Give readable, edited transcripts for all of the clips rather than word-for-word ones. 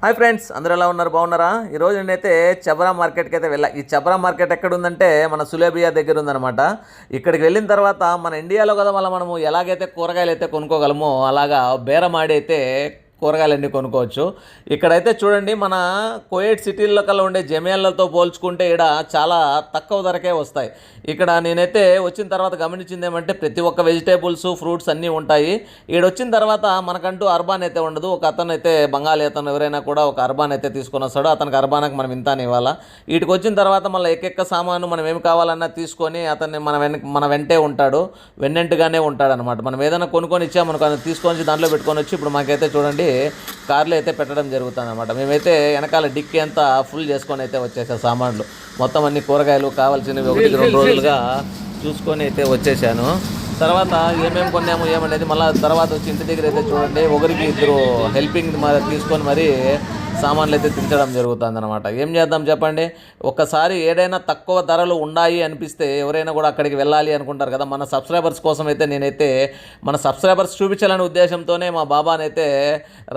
Hi friends, అందరూ ఎలా ఉన్నారు? బాగున్నారా? ఈరోజు నేనైతే చబరా మార్కెట్కి అయితే వెళ్ళా. ఈ చబరా మార్కెట్ ఎక్కడ ఉందంటే మన సులేబియా దగ్గర ఉందన్నమాట. ఇక్కడికి వెళ్ళిన తర్వాత మన ఇండియాలో కదా మనము ఎలాగైతే కూరగాయలు అయితే కొనుక్కోగలమో అలాగా బేరమాడి అయితే కూరగాయలన్నీ కొనుక్కోవచ్చు. ఇక్కడైతే చూడండి, మన కోయేట్ సిటీల్లో కల్లా ఉండే జమేళ్ళతో పోల్చుకుంటే ఇక్కడ చాలా తక్కువ ధరకే వస్తాయి. ఇక్కడ నేనైతే వచ్చిన తర్వాత గమనించింది ఏమంటే ప్రతి ఒక్క వెజిటేబుల్స్ ఫ్రూట్స్ అన్నీ ఉంటాయి. వచ్చిన తర్వాత మనకంటూ అర్బాన్ అయితే ఉండదు. ఒక అతను అయితే బెంగాలీ అతను ఎవరైనా కూడా ఒక అర్బాన్ అయితే తీసుకొని వస్తాడు. అతనికి అర్బాన్కి మనం ఇంత ఇవ్వాలా. వీటికి వచ్చిన తర్వాత మళ్ళీ ఎక్కెక్క సామాను మనం ఏమి కావాలన్నా తీసుకొని అతన్ని మన వెంటే ఉంటాడు, వెన్నెంటుగానే ఉంటాడు అనమాట. మనం ఏదైనా కొనుక్కొని ఇచ్చామనుకో తీసుకొని దాంట్లో పెట్టుకొని వచ్చి ఇప్పుడు మాకైతే చూడండి కార్లో అయితే పెట్టడం జరుగుతుంది అనమాట. మేమైతే వెనకాల డిక్కీ అంతా ఫుల్ చేసుకొని అయితే వచ్చేసా. సామాన్లు మొత్తం అన్ని కూరగాయలు కావాల్సినవి 1-2 రోజులుగా చూసుకొని అయితే వచ్చేసాను. తర్వాత ఏమేమి కొన్నాము ఏమనేది మళ్ళీ తర్వాత వచ్చి ఇంటి దగ్గర అయితే చూడండి, ఒకరికి ఇద్దరు హెల్పింగ్ తీసుకొని మరీ సామాన్లు అయితే తించడం జరుగుతుంది అనమాట. ఏం చేద్దాం చెప్పండి, ఒక్కసారి ఏదైనా తక్కువ ధరలు ఉన్నాయి అనిపిస్తే ఎవరైనా కూడా అక్కడికి వెళ్ళాలి అనుకుంటారు కదా. మన సబ్స్క్రైబర్స్ కోసం అయితే నేనైతే మన సబ్స్క్రైబర్స్ చూపించాలనే ఉద్దేశంతోనే మా బాబానైతే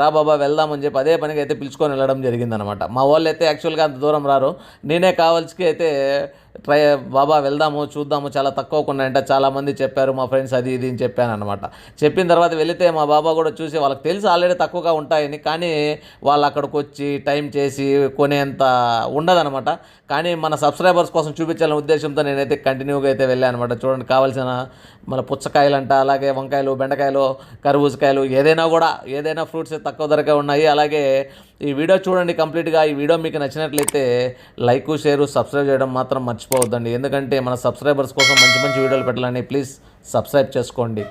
రా బాబా వెళ్దామని చెప్పి అదే పనికి అయితే పిలుచుకొని వెళ్ళడం జరిగిందనమాట. మా వాళ్ళు అయితే యాక్చువల్గా అంత దూరం రారు, నేనే కావాల్సి అయితే బాబా వెళ్దాము చూద్దాము, చాలా తక్కువ కొన్నాయంట, చాలామంది చెప్పారు మా ఫ్రెండ్స్ అది ఇది అని చెప్పాను అనమాట. చెప్పిన తర్వాత వెళితే మా బాబా కూడా చూసి వాళ్ళకి తెలిసి ఆల్రెడీ తక్కువగా ఉంటాయని, కానీ వాళ్ళు అక్కడికి వచ్చి టైం చేసి కొనేంత ఉండదనమాట. కానీ మన సబ్స్క్రైబర్స్ కోసం చూపించాలనే ఉద్దేశంతో నేనైతే కంటిన్యూగా అయితే వెళ్ళాను అనమాట. చూడండి, కావాల్సిన మన పుచ్చకాయలంట, అలాగే వంకాయలు, బెండకాయలు, కర్బూజకాయలు, ఏదైనా ఫ్రూట్స్ తక్కువ ధరకే ఉన్నాయి. అలాగే ఈ వీడియో చూడండి కంప్లీట్గా. ఈ వీడియో మీకు నచ్చినట్లయితే లైక్, షేర్, సబ్స్క్రైబ్ చేయడం మాత్రం మర్చిపోవద్దండి. ఎందుకంటే మన సబ్స్క్రైబర్స్ కోసం మంచి మంచి వీడియోలు పెట్టాలని ప్లీజ్ సబ్స్క్రైబ్ చేసుకోండి.